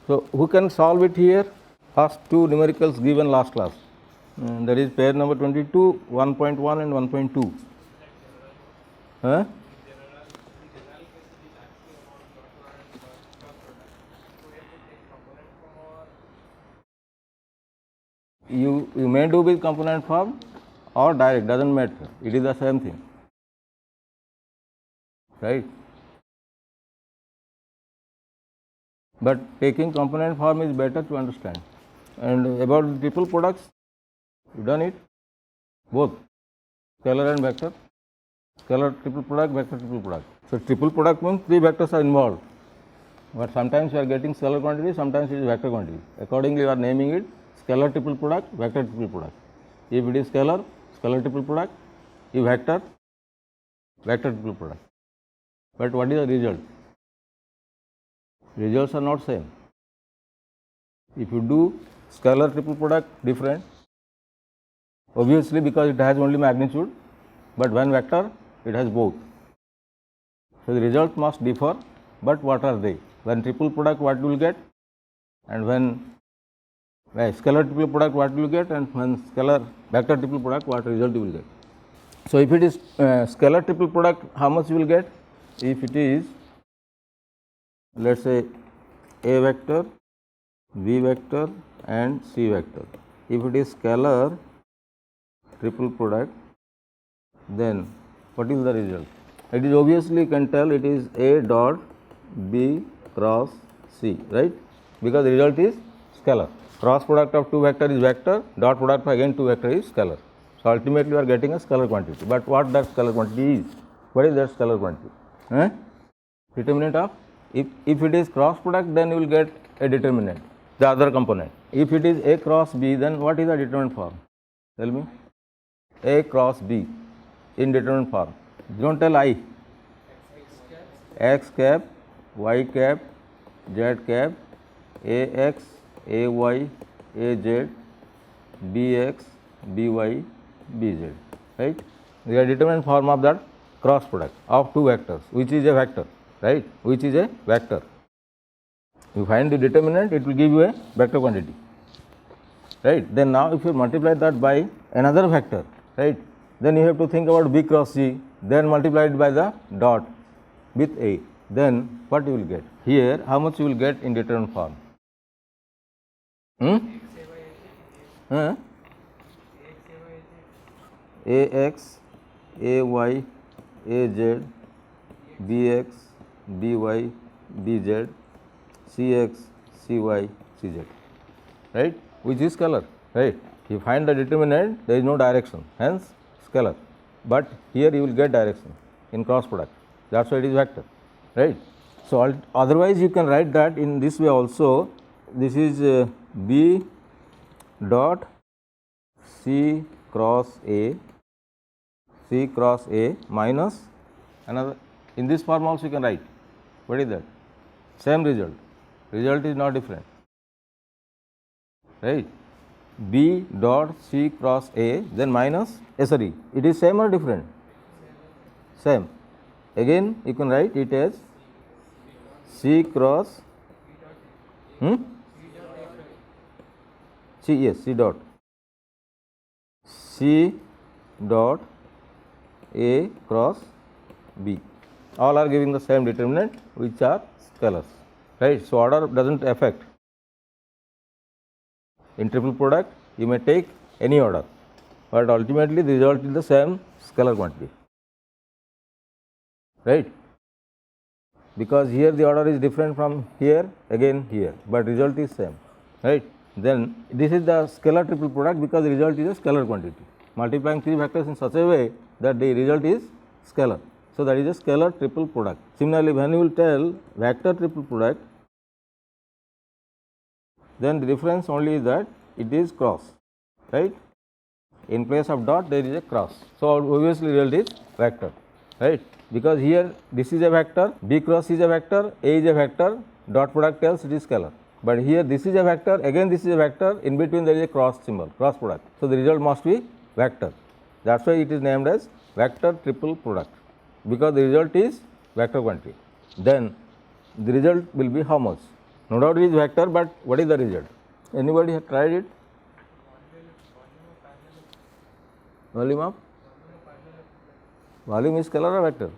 So who can solve it here? First two numericals given last class. That is pair number 22, 1.1 and 1.2. Huh? You may do with component form or direct, doesn't matter. It is the same thing, right? But taking component form is better to understand. And about the triple products, you done it, both scalar and vector. Scalar triple product, vector triple product. So triple product means three vectors are involved. But sometimes you are getting scalar quantity, sometimes it is vector quantity. Accordingly, you are naming it scalar triple product, vector triple product. If it is scalar, scalar triple product. If vector, vector triple product. But what is the result? Results are not same. If you do scalar triple product, different, obviously because it has only magnitude, but when vector, it has both. So the result must differ, but what are they? When triple product, what you will get, and when scalar triple product, what you will get, and when scalar vector triple product, what result you will get. So if it is scalar triple product, how much you will get? If it is, let us say, A vector, B vector and C vector. If it is scalar triple product, then what is the result? It is obviously, you can tell it is A dot B cross C, right? Because the result is scalar. Cross product of two vector is vector, dot product of again two vector is scalar. So ultimately you are getting a scalar quantity. But what that scalar quantity is? What is that scalar quantity? Determinant of, if it is cross product, then you will get a determinant, the other component. If it is A cross B, then what is the determinant form? Tell me. A cross B in determinant form. Don't tell I. X cap, Y cap, Z cap, AX, AY, AZ, BX, BY, BZ, right? They are determinant form of that cross product of two vectors, which is a vector, right? Which is a vector. You find the determinant, it will give you a vector quantity, right? Then now if you multiply that by another vector, right? Then you have to think about B cross C, then multiply it by the dot with A. Then what you will get? Here, how much you will get in determinant form? AX, AY, AZ, BX, BY, BZ, CX, CY, CZ, right? Which is scalar, right? You find the determinant, there is no direction, hence scalar. But here you will get direction in cross product. That's why it is vector, right? So otherwise you can write that in this way also. This is B dot C cross A, C cross A minus another. In this form also you can write. What is that? Same result. Result is not different, right? B dot C cross A, then minus, sorry, it is same or different? Same. Again you can write it as C cross C, yes, C dot, C dot A cross B. All are giving the same determinant, which are scalars, right? So order doesn't affect. In triple product, you may take any order, but ultimately the result is the same scalar quantity, right? Because here the order is different from here, again here, but result is same, right? Then this is the scalar triple product because the result is a scalar quantity. Multiplying three vectors in such a way that the result is scalar. So that is a scalar triple product. Similarly, when you will tell vector triple product, then the difference only is that it is cross, right? In place of dot there is a cross. So obviously result is vector, right? Because here this is a vector, B cross is a vector, A is a vector, dot product tells it is scalar. But here this is a vector, again this is a vector, in between there is a cross symbol, cross product. So the result must be vector. That's why it is named as vector triple product, because the result is vector quantity. Then the result will be how much? No doubt it is vector, but what is the result? Anybody have tried it? Volume of? Volume is scalar or vector?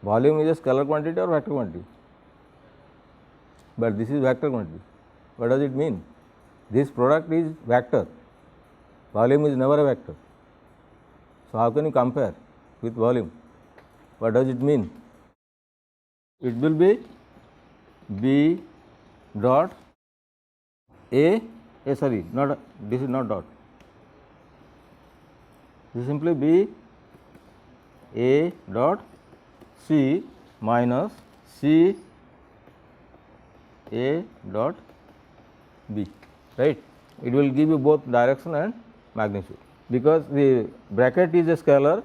Volume is a scalar quantity or vector quantity? But this is vector quantity. What does it mean? This product is vector. Volume is never a vector. So how can you compare with volume? What does it mean? It will be B dot A, sorry, not this is not dot. This is simply B A dot C minus C A dot B, right? It will give you both direction and magnitude, because the bracket is a scalar,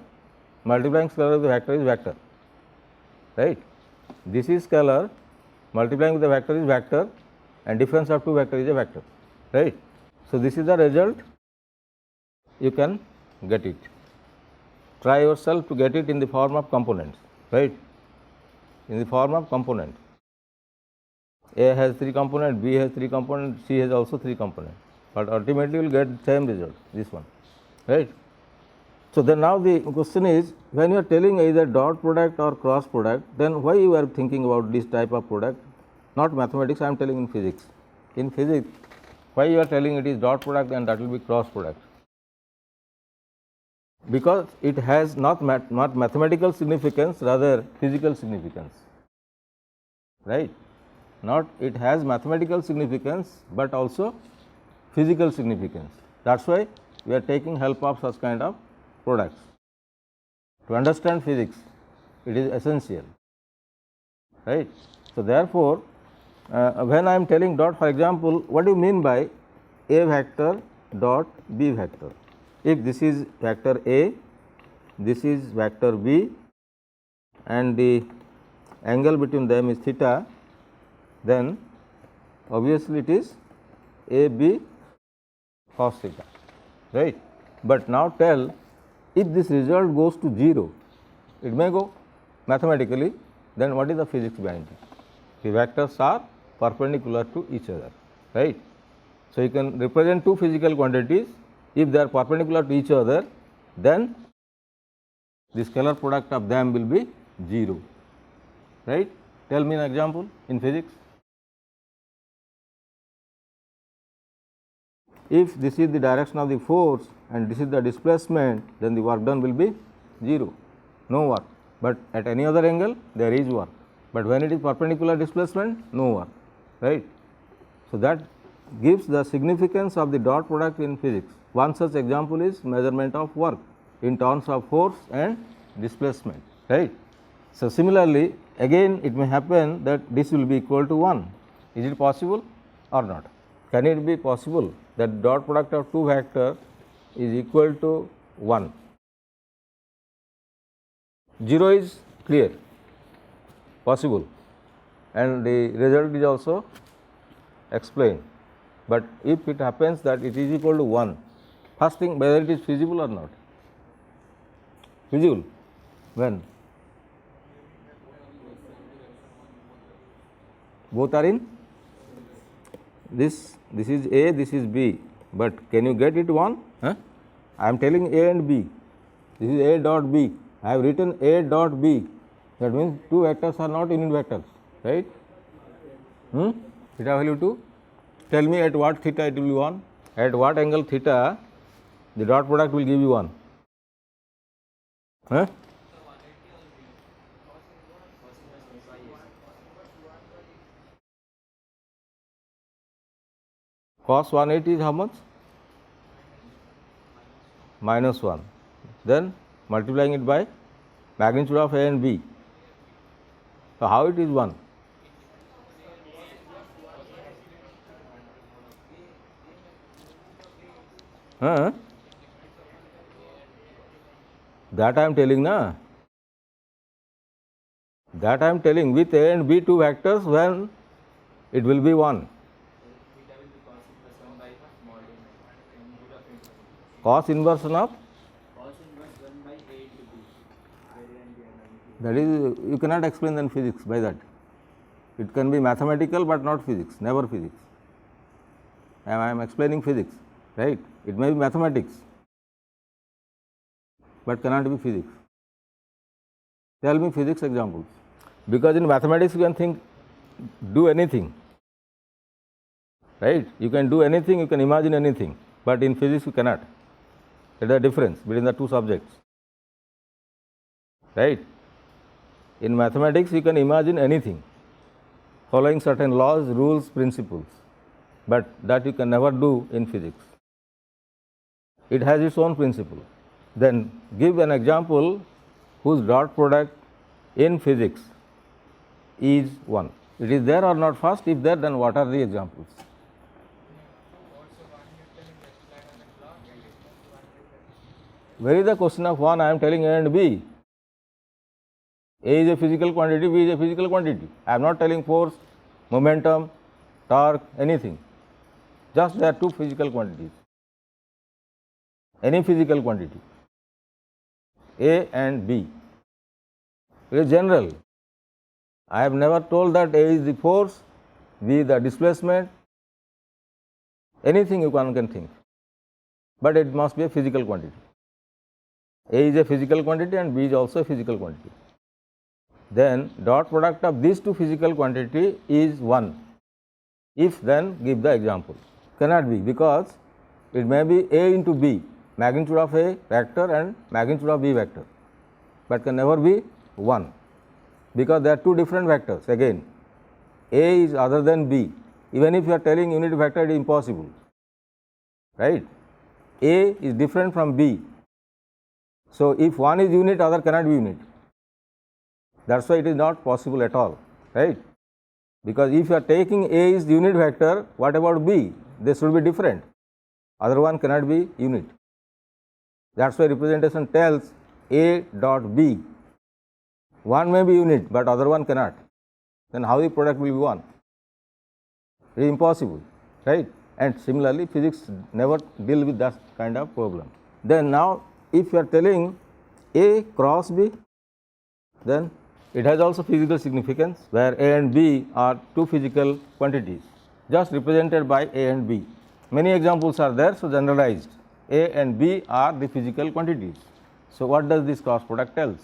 multiplying scalar with the vector is vector, right? This is scalar, multiplying with the vector is vector, and difference of two vector is a vector, right? So this is the result. You can get it. Try yourself to get it in the form of components, right? In the form of component. A has 3 components, B has 3 components, C has also 3 components, but ultimately you will get the same result, this one, right? So then now the question is, when you are telling either dot product or cross product, then why you are thinking about this type of product? Not mathematics, I am telling in physics. In physics, why you are telling it is dot product and that will be cross product? Because it has not mathematical significance, rather physical significance, right? Not it has mathematical significance, but also physical significance. That is why we are taking help of such kind of products. To understand physics, it is essential, right? So therefore, when I am telling dot, for example, what do you mean by A vector dot B vector? If this is vector A, this is vector B, and the angle between them is theta, then obviously it is A B cos theta, right? But now tell, if this result goes to 0, it may go mathematically, then what is the physics behind it? The vectors are perpendicular to each other, right? So you can represent two physical quantities. If they are perpendicular to each other, then the scalar product of them will be 0, right? Tell me an example in physics. If this is the direction of the force and this is the displacement, then the work done will be 0, no work. But at any other angle there is work, but when it is perpendicular displacement, no work, right? So that gives the significance of the dot product in physics. One such example is measurement of work in terms of force and displacement, right? So similarly, again it may happen that this will be equal to 1. Is it possible or not? Can it be possible that dot product of two vectors is equal to 1? 0 is clear, possible, and the result is also explained. But if it happens that it is equal to 1, first thing, whether it is feasible or not? Feasible. When? Both are in? This is A, this is B, but can you get it 1? I am telling A and B. This is A dot B. I have written A dot B. That means two vectors are not unit vectors, right? Theta value 2. Tell me at what theta it will be 1? At what angle theta the dot product will give you 1? Cos 180 is how much? Minus 1. Then multiplying it by magnitude of A and B. So how it is 1? That I am telling, na? That I am telling, with A and B two vectors, when it will be 1. Cos inverse of? That is, you cannot explain in physics by that. It can be mathematical but not physics, never physics. I am explaining physics, right? It may be mathematics but cannot be physics. Tell me physics examples. Because in mathematics you can do anything, right? You can do anything, you can imagine anything, but in physics you cannot. There is a difference between the two subjects, right? In mathematics you can imagine anything following certain laws, rules, principles, but that you can never do in physics. It has its own principle. Then give an example whose dot product in physics is 1. It is there or not first? If there, then what are the examples? Where is the question of 1? I am telling A and B. A is a physical quantity, B is a physical quantity. I am not telling force, momentum, torque, anything. Just there are two physical quantities. Any physical quantity, A and B. It is general. I have never told that A is the force, B is the displacement, anything you can think, but it must be a physical quantity. A is a physical quantity and B is also a physical quantity. Then dot product of these two physical quantity is 1. If, then give the example. Cannot be, because it may be A into B, magnitude of A vector and magnitude of B vector, but can never be 1, because there are two different vectors. Again, A is other than B. Even if you are telling unit vector, it is impossible, right? A is different from B. So if one is unit, other cannot be unit. That is why it is not possible at all, right? Because if you are taking A is the unit vector, what about B? They should be different. Other one cannot be unit. That is why representation tells A dot B. One may be unit, but other one cannot. Then how the product will be 1? It is impossible, right? And similarly, physics never deal with that kind of problem. Then now, if you are telling A cross B, then it has also physical significance, where A and B are two physical quantities, just represented by A and B. Many examples are there, so generalized. A and B are the physical quantities. So what does this cross product tells?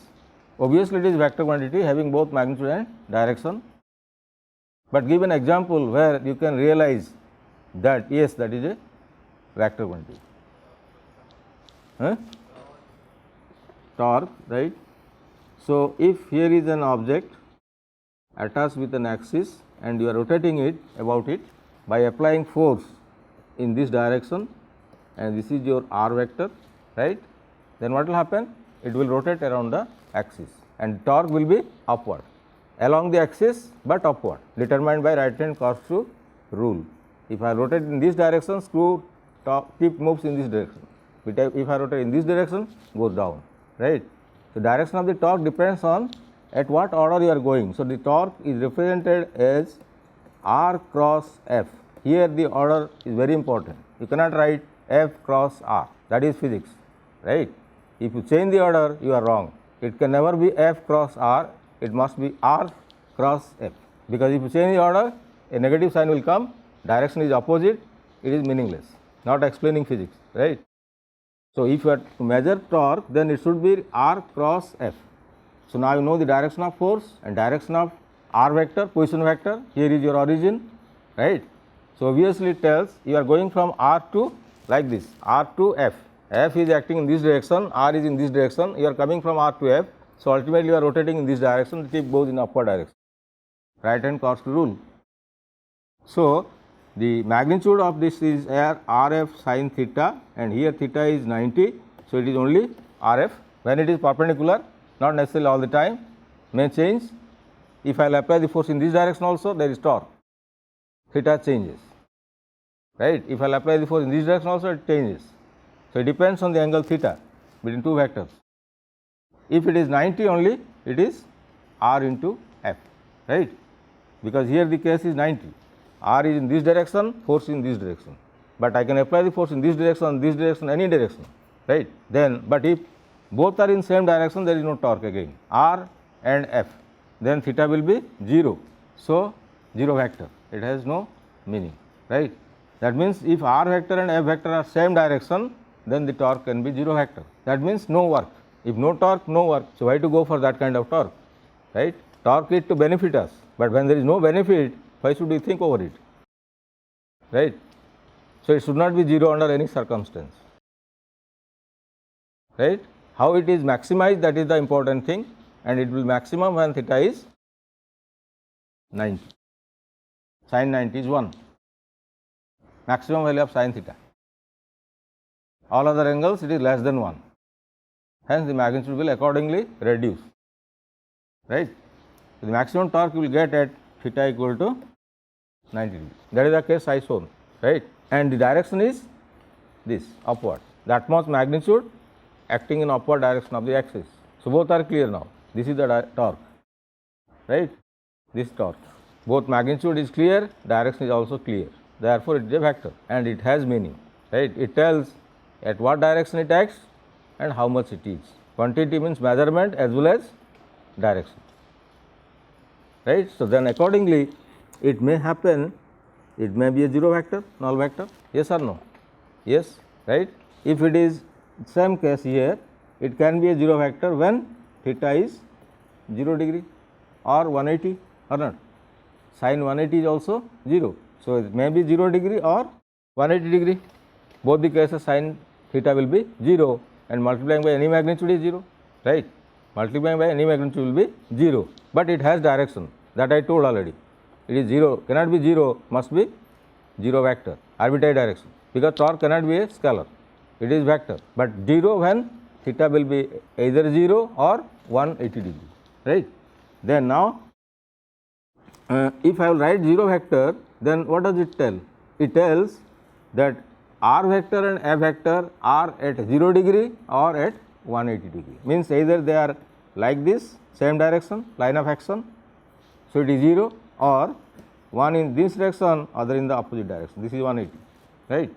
Obviously, it is vector quantity having both magnitude and direction, but give an example where you can realize that yes, that is a vector quantity. Torque, right? So if here is an object attached with an axis and you are rotating it about it by applying force in this direction, and this is your r vector, right? Then what will happen? It will rotate around the axis and torque will be upward along the axis, but upward, determined by right hand corkscrew rule. If I rotate in this direction, screw tip moves in this direction. If I rotate in this direction, goes down, right? The direction of the torque depends on at what order you are going. So the torque is represented as R cross F. Here the order is very important. You cannot write F cross R, that is physics, right? If you change the order, you are wrong. It can never be F cross R, it must be R cross F, because if you change the order, a negative sign will come, direction is opposite, it is meaningless, not explaining physics, right? So if you are to measure torque, then it should be R cross F. So now you know the direction of force and direction of R vector, position vector, here is your origin, right? So obviously it tells you are going from R to like this, R to F. F is acting in this direction, R is in this direction, you are coming from R to F. So ultimately you are rotating in this direction, the tip goes in upward direction, right hand corkscrew rule. So the magnitude of this is RF sin theta, and here theta is 90. So it is only RF. When it is perpendicular, not necessarily all the time, may change. If I will apply the force in this direction also, there is torque, theta changes, right? If I will apply the force in this direction also, it changes. So it depends on the angle theta between two vectors. If it is 90 only, it is R into F, right? Because here the case is 90. R is in this direction, force in this direction, but I can apply the force in this direction, any direction, right? Then, but if both are in same direction, there is no torque again, R and F, then theta will be 0. So zero vector, it has no meaning, right. That means if r vector and f vector are same direction, then the torque can be zero vector. That means no work. If no torque, no work. So why to go for that kind of torque, right? Torque is to benefit us, but when there is no benefit, why should we think over it, right? So it should not be zero under any circumstance, right? How it is maximized, that is the important thing, and it will maximum when theta is 90. Sin 90 is 1, maximum value of sin theta. All other angles it is less than 1, hence the magnitude will accordingly reduce, right. So the maximum torque you will get at theta equal to 90 degree. That is the case I shown, right. And the direction is this, upward. The utmost magnitude acting in upward direction of the axis. So both are clear now. This is the torque, right. This torque, both magnitude is clear, direction is also clear. Therefore it is a vector and it has meaning, right. It tells at what direction it acts and how much it is. Quantity means measurement as well as direction, right. So then accordingly it may happen, it may be a zero vector, null vector, yes or no? Yes, right. If it is same case here, it can be a zero vector when theta is 0 degree or 180 or not. Sin 180 is also 0. So it may be 0 degree or 180 degree. Both the cases sin theta will be 0 and multiplying by any magnitude is 0, right. Multiplying by any magnitude will be 0, but it has direction, that I told already. It is 0, cannot be 0, must be 0 vector, arbitrary direction, because torque cannot be a scalar, it is vector, but 0 when theta will be either 0 or 180 degree, right. Then now if I will write 0 vector, then what does it tell? It tells that r vector and f vector are at 0 degree or at 180 degree, means either they are like this, same direction, line of action, so it is 0, or one in this direction, other in the opposite direction, this is 180, right.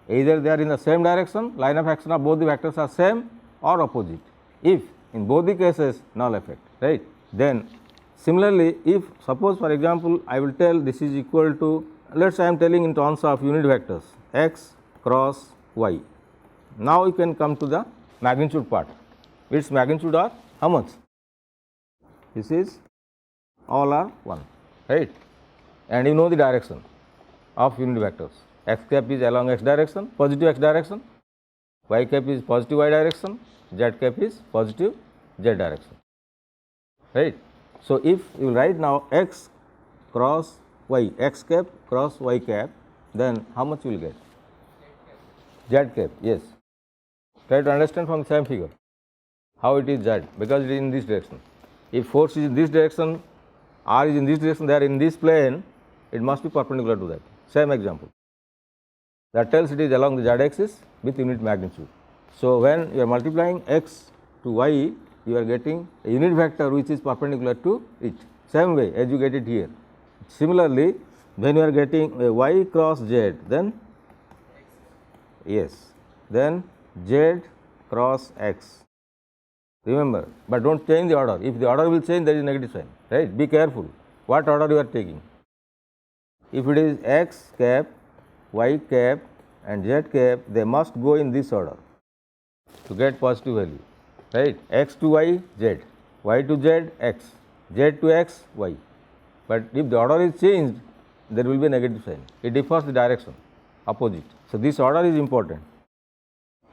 Either they are in the same direction, line of action of both the vectors are same or opposite. If in both the cases, null effect, right. Then similarly, if suppose for example I will tell this is equal to, let us say I am telling in terms of unit vectors x cross y. Now you can come to the magnitude part. Its magnitude are how much? This is all are 1, right, and you know the direction of unit vectors. X cap is along x direction, positive x direction, y cap is positive y direction, z cap is positive z direction, right. So if you write now x cross y, x cap cross y cap, then how much you will get? Z cap, yes. Try to understand from the same figure how it is z, because it is in this direction. If force is in this direction, r is in this direction, they are in this plane, it must be perpendicular to that. Same example. That tells it is along the z axis with unit magnitude. So when you are multiplying x to y, you are getting a unit vector which is perpendicular to it, same way as you get it here. Similarly, when you are getting a y cross z, then yes, then z cross x. Remember, but do not change the order. If the order will change, there is negative sign, right. Be careful what order you are taking. If it is x cap, y cap and z cap, they must go in this order to get positive value, right. X to y, z, y to z, x, z to x, y. But if the order is changed, there will be a negative sign. It differs the direction, opposite. So this order is important.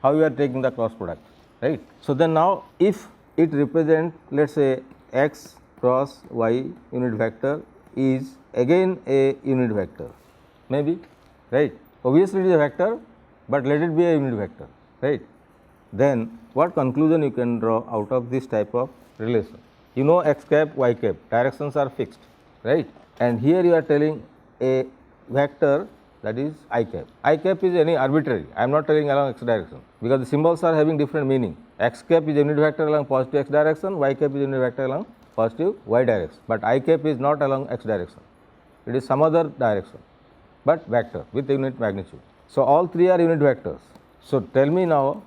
How you are taking the cross product, right. So then now if it represents, let us say x cross y unit vector is again a unit vector, maybe, right. Obviously it is a vector, but let it be a unit vector, right. Then what conclusion you can draw out of this type of relation? You know x cap, y cap, directions are fixed, right, and here you are telling a vector, that is I cap. I cap is any arbitrary, I am not telling along x direction, because the symbols are having different meaning. X cap is a unit vector along positive x direction, y cap is a unit vector along positive y direction, but I cap is not along x direction, it is some other direction, but vector with unit magnitude. So all three are unit vectors. So tell me now,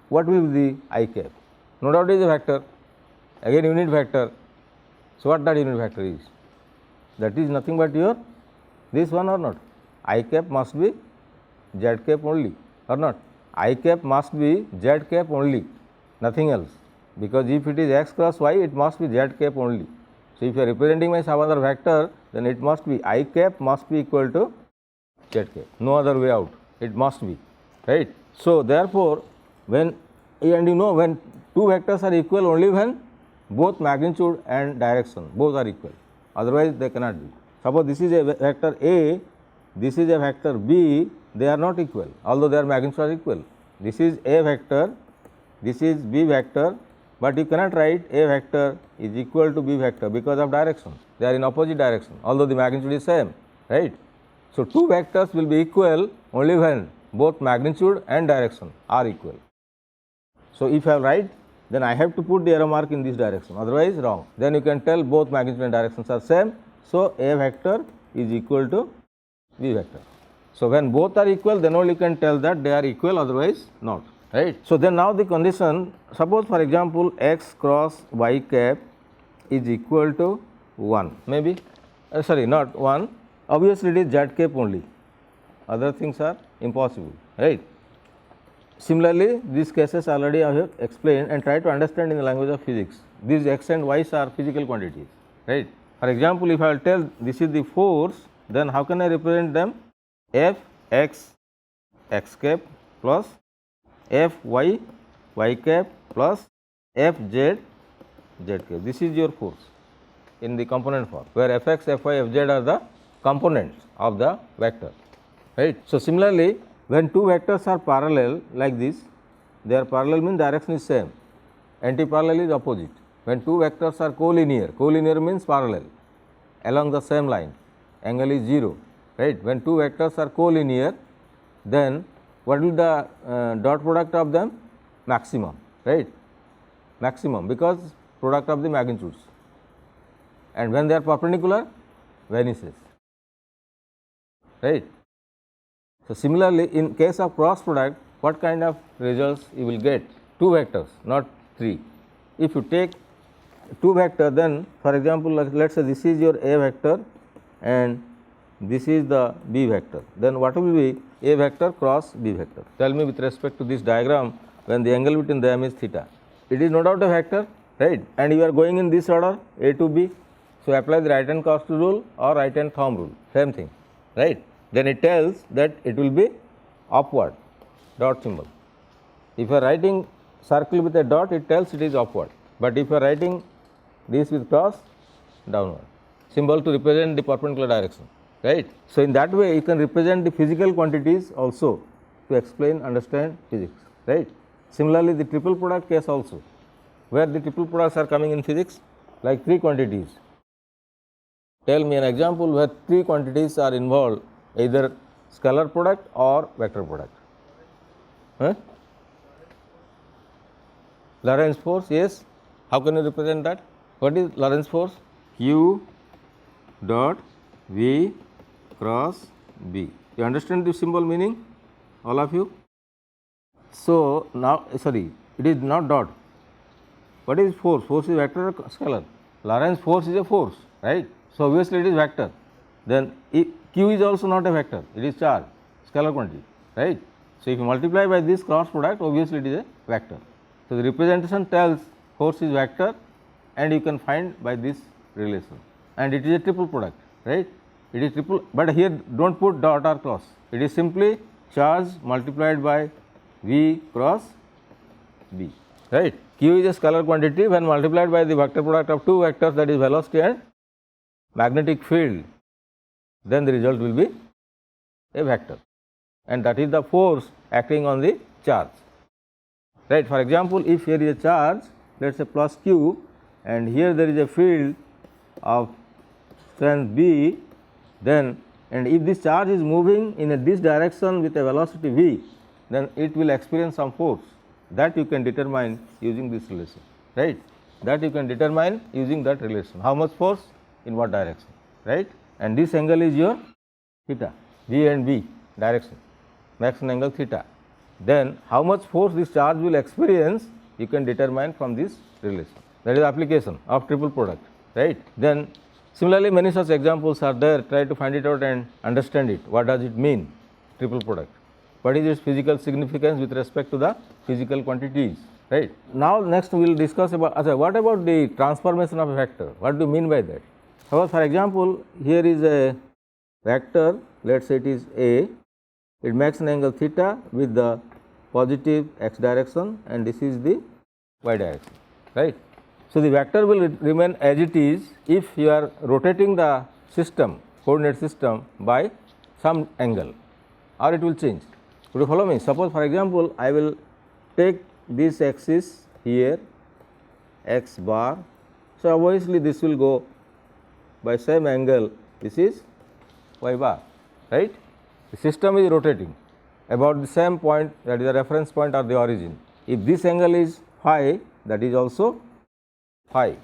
what will be the I cap? No doubt it is a vector, again unit vector. So what that unit vector is? that is nothing but your this one or not. I cap must be z cap only or not. I cap must be z cap only, nothing else, because if it is x cross y, it must be z cap only. So, if you are representing by some other vector, then it must be I cap must be equal to z cap, no other way out, it must be, right. So, therefore, when and you know when two vectors are equal only when both magnitude and direction both are equal, otherwise they cannot be. Suppose this is a vector A, this is a vector B, they are not equal, although their magnitudes are equal. This is A vector, this is B vector, but you cannot write A vector is equal to B vector because of direction, they are in opposite direction, although the magnitude is same, right. So, two vectors will be equal only when both magnitude and direction are equal. So, if I write, then I have to put the arrow mark in this direction, otherwise wrong. Then you can tell both magnitude and directions are same. So, A vector is equal to B vector. So, when both are equal, then only you can tell that they are equal, otherwise not, right. So, then now the condition, suppose for example, x cross y cap is equal to 1, maybe sorry not 1, obviously it is z cap only, other things are impossible, right. Similarly, these cases already I have explained and try to understand in the language of physics. These x and y's are physical quantities, right. For example, if I will tell this is the force, then how can I represent them? F x x cap plus F y y cap plus F z z cap. This is your force in the component form, where f x, f y, f z are the components of the vector, right. So, similarly, when two vectors are parallel like this, they are parallel means direction is same, anti-parallel is opposite. When two vectors are collinear, collinear means parallel along the same line, angle is 0, right. When two vectors are collinear, then what will the dot product of them? Maximum, right, maximum, because product of the magnitudes, and when they are perpendicular, vanishes, right. So, similarly, in case of cross product, what kind of results you will get? Two vectors, not three. If you take two vectors, then for example, let us say this is your A vector and this is the B vector, then what will be A vector cross B vector? Tell me with respect to this diagram, when the angle between them is theta, it is no doubt a vector, right, and you are going in this order A to B. So, apply the right hand costal rule or right hand thumb rule, same thing, right. Then it tells that it will be upward, dot symbol. If you are writing circle with a dot, it tells it is upward, but if you are writing this with cross, downward, symbol to represent the perpendicular direction, right. So, in that way you can represent the physical quantities also to explain, understand physics, right. Similarly, the triple product case also, where the triple products are coming in physics, like three quantities. Tell me an example where three quantities are involved, either scalar product or vector product. Lorentz force, yes. How can you represent that? What is Lorentz force? Q dot V cross B. You understand the symbol meaning, all of you? So, now sorry, it is not dot. What is force? Force is vector or scalar? Lorentz force is a force, right. So, obviously it is vector. Then Q is also not a vector, it is charge, scalar quantity, right. So, if you multiply by this cross product, obviously it is a vector. So, the representation tells force is vector, and you can find by this relation, and it is a triple product, right. It is triple, but here do not put dot or cross, it is simply charge multiplied by V cross B, right. Q is a scalar quantity, when multiplied by the vector product of two vectors, that is velocity and magnetic field, then the result will be a vector, and that is the force acting on the charge, right. For example, if here is a charge, let us say plus Q, and here there is a field of strength B, then and if this charge is moving in this direction with a velocity V, then it will experience some force, that you can determine using this relation, right. That you can determine using that relation, how much force in what direction, right. And this angle is your theta, V and B direction, maximum angle theta. Then how much force this charge will experience, you can determine from this relation. That is application of triple product, right. Then Similarly, many such examples are there. Try to find it out and understand it. What does it mean, triple product? What is its physical significance with respect to the physical quantities, right? Now, next we will discuss about, what about the transformation of a vector? What do you mean by that? However, for example, here is a vector, let us say it is A, it makes an angle theta with the positive x direction and this is the y direction, right. So, the vector will remain as it is if you are rotating the system, coordinate system by some angle, or it will change. Could you follow me? Suppose for example, I will take this axis here x bar. So, obviously, this will go by same angle, this is y bar, right. The system is rotating about the same point, that is the reference point or the origin. If this angle is phi, that is also phi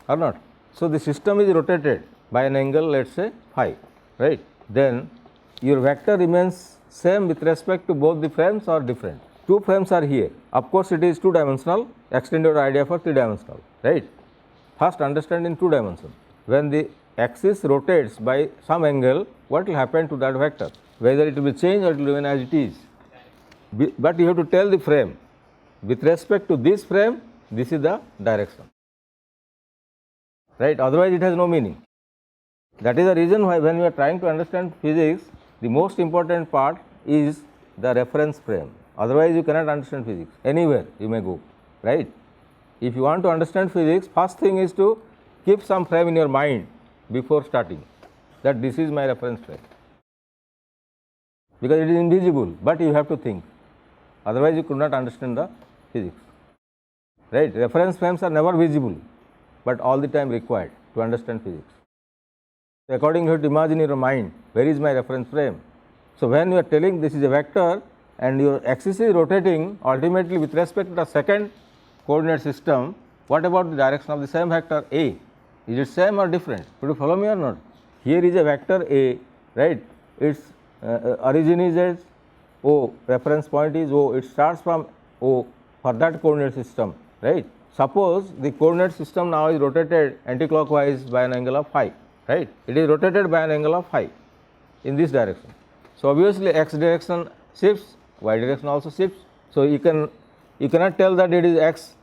or not. So, the system is rotated by an angle, let us say phi, right. Then your vector remains same with respect to both the frames or different. Two frames are here, of course, it is two dimensional, extend your idea for three dimensional, right. First understand in two dimension, when the axis rotates by some angle, what will happen to that vector, whether it will be changed or it will remain as it is. But you have to tell the frame, with respect to this frame, this is the direction, right, otherwise it has no meaning. That is the reason why when we are trying to understand physics, the most important part is the reference frame, otherwise you cannot understand physics, anywhere you may go, right. If you want to understand physics, first thing is to keep some frame in your mind before starting, that this is my reference frame, because it is invisible, but you have to think, otherwise you could not understand the physics, right. Reference frames are never visible, but all the time required to understand physics. Accordingly, you have to imagine in your mind, where is my reference frame. So, when you are telling this is a vector and your axis is rotating ultimately with respect to the second coordinate system, what about the direction of the same vector A? Is it same or different? Could you follow me or not? Here is a vector A, right, its origin is at O, reference point is O, it starts from O for that coordinate system, right. Suppose the coordinate system now is rotated anticlockwise by an angle of phi, right, it is rotated by an angle of phi in this direction. So, obviously, x direction shifts, y direction also shifts. So, you cannot tell that it is x,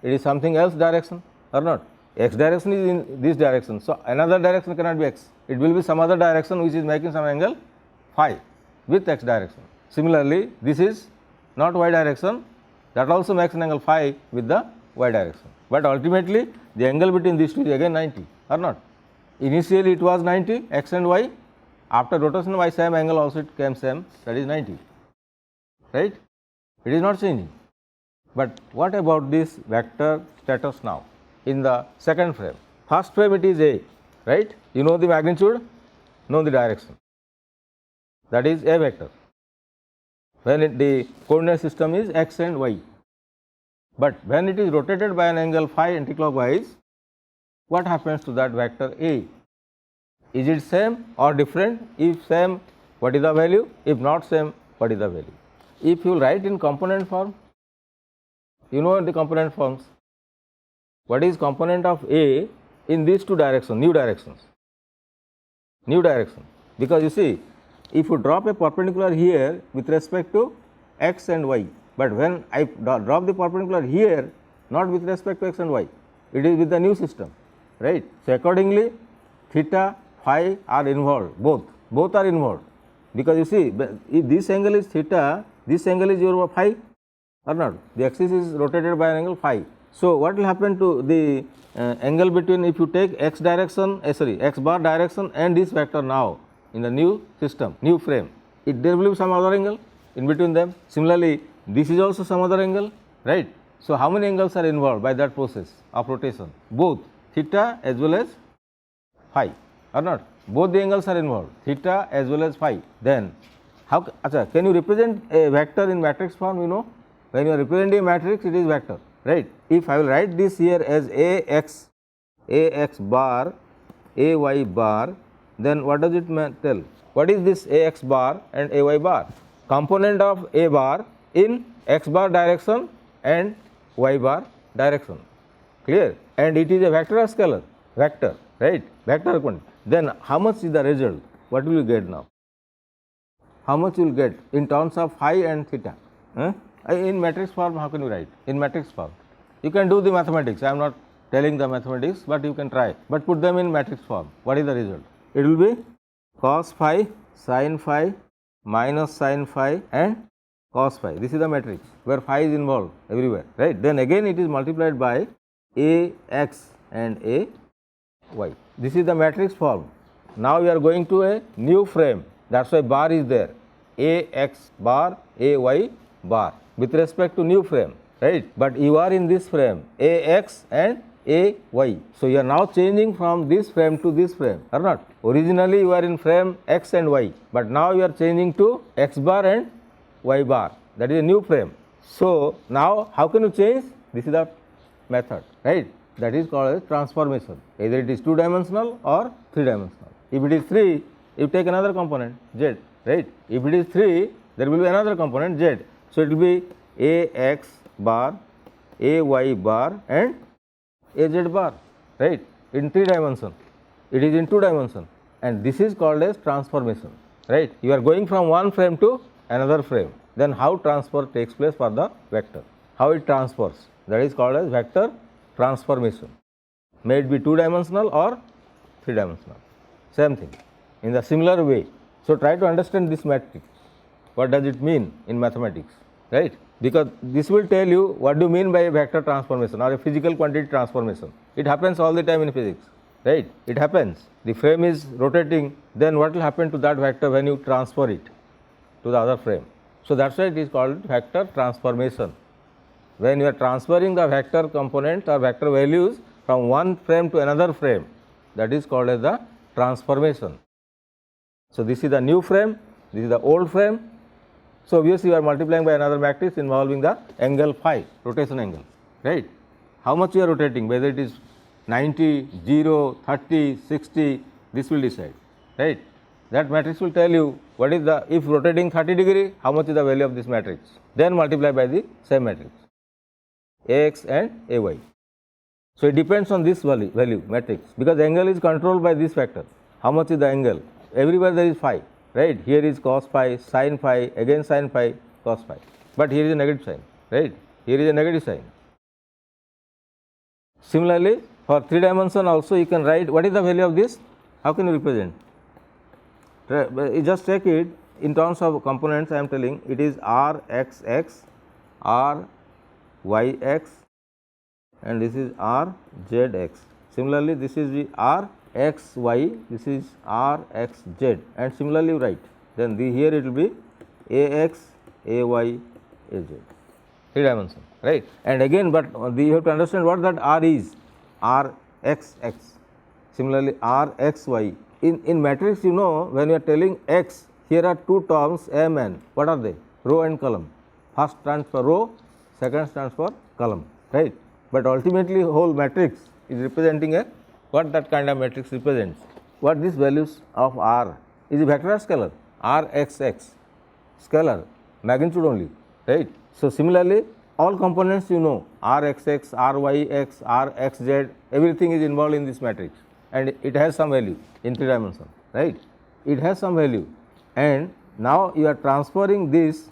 it is something else direction or not. X direction is in this direction. So, another direction cannot be x, it will be some other direction which is making some angle phi with x direction. Similarly, this is not y direction, that also makes an angle phi with the y direction, but ultimately the angle between these two is again 90 or not. Initially it was 90 x and y, after rotation by same angle also it came same, that is 90, right. It is not changing. But what about this vector status now in the second frame? First frame it is A, right, you know the magnitude, know the direction, that is A vector, when the coordinate system is x and y. But when it is rotated by an angle phi anticlockwise, what happens to that vector A? Is it same or different? If same, what is the value? If not same, what is the value? If you write in component form, you know the component forms. What is component of A in these two directions, new directions? New direction, because you see, if you drop a perpendicular here with respect to x and y, but when I drop the perpendicular here, not with respect to x and y, it is with the new system, right. So, accordingly, theta, phi are involved, both are involved, because you see, if this angle is theta, this angle is your phi or not, the axis is rotated by an angle phi. So, what will happen to the angle between, if you take x direction, x bar direction and this vector now in the new system, new frame, there will be some other angle in between them. Similarly, this is also some other angle, right. So, how many angles are involved by that process of rotation? Both theta as well as phi or not, both the angles are involved, theta as well as phi. Then how can you represent a vector in matrix form? You know, when you are representing a matrix, it is vector, right. If I will write this here as Ax bar, Ay bar, then what does it tell? What is this Ax bar and Ay bar? Component of A bar in x bar direction and y bar direction, clear, and it is a vector or scalar? Vector. right? Vector quantity. Then how much is the result? What will you get now? How much you will get in terms of phi and theta? In matrix form, how can you write? In matrix form, you can do the mathematics. I am not telling the mathematics, but you can try. But put them in matrix form. What is the result? It will be cos phi, sin phi, minus sin phi, and cos phi. This is the matrix where phi is involved everywhere, right? Then again it is multiplied by a x and a y. This is the matrix form. Now we are going to a new frame. That's why bar is there. A x bar, a y bar with respect to new frame, right? But you are in this frame, a x and a y. So you are now changing from this frame to this frame, or not? Originally you are in frame x and y, but now you are changing to x bar and y bar. That is a new frame. So now how can you change? This is the method, right? That is called as transformation. Either it is 2-dimensional or 3-dimensional. If it is 3, you take another component z, right? If it is 3, there will be another component z. So it will be a x bar, a y bar, and a z bar, right? In 3 dimension. It is in 2 dimension, and this is called as transformation, right? You are going from one frame to another frame. Then how transfer takes place for the vector? How it transfers? That is called as vector transformation. May it be 2-dimensional or 3-dimensional. Same thing. In the similar way. So try to understand this matrix. What does it mean in mathematics, right? Because this will tell you what do you mean by a vector transformation or a physical quantity transformation. It happens all the time in physics, right? It happens. The frame is rotating, then what will happen to that vector when you transfer it to the other frame? So that's why it is called vector transformation. When you are transferring the vector component or vector values from one frame to another frame, that is called as the transformation. So this is the new frame, this is the old frame. So obviously you are multiplying by another matrix involving the angle phi, rotation angle, right? How much you are rotating, whether it is 90, 0, 30, 60, this will decide, right? That matrix will tell you what is the, if rotating 30 degree, how much is the value of this matrix. Then multiply by the same matrix, ax and ay. So it depends on this value matrix, because angle is controlled by this factor. How much is the angle? Everywhere there is phi, right? Here is cos phi, sin phi, again sin phi, cos phi. But here is a negative sign, right? Here is a negative sign. Similarly, for 3 dimension also you can write what is the value of this. How can you represent? You just take it in terms of components. I am telling it is r x x, r y x, and this is r z x. Similarly, this is the r x y, this is r x z, and similarly write. Then here it will be a x, a y, a z, 3 dimension, right? And again, but you have to understand what that r is, r x x. Similarly, r x y. In matrix, you know, when you are telling x, here are 2 terms m n. What are they? Row and column. First stands for row, second stands for column, right? But ultimately whole matrix is representing a, what that kind of matrix represents. What these values of r is a vector or scalar? R x x, scalar, magnitude only, right? So similarly, all components you know, r x x, r y x, r x z, everything is involved in this matrix, and it has some value in 3 dimension, right? It has some value, and now you are transferring this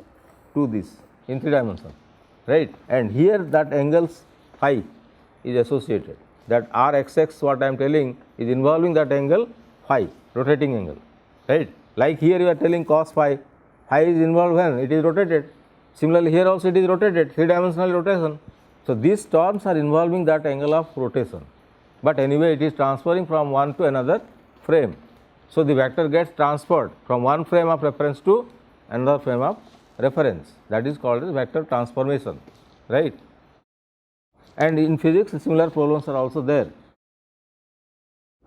to this in 3 dimension, right? And here that angles phi is associated. That r x x, what I am telling, is involving that angle phi, rotating angle, right? Like here you are telling cos phi, phi is involved when it is rotated. Similarly, here also it is rotated, 3-dimensional rotation. So these terms are involving that angle of rotation, but anyway it is transferring from one to another frame. So the vector gets transferred from one frame of reference to another frame of reference. That is called as vector transformation, right? And in physics, similar problems are also there.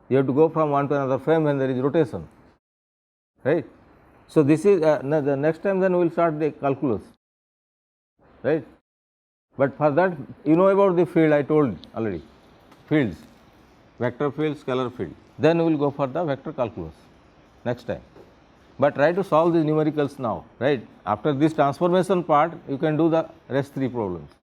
You have to go from one to another frame when there is rotation, right? So this is the next time, then we will start the calculus, right? But for that, you know about the field, I told already, fields, vector field, scalar field. Then we will go for the vector calculus next time. But try to solve these numericals now, right? After this transformation part, you can do the rest 3 problems.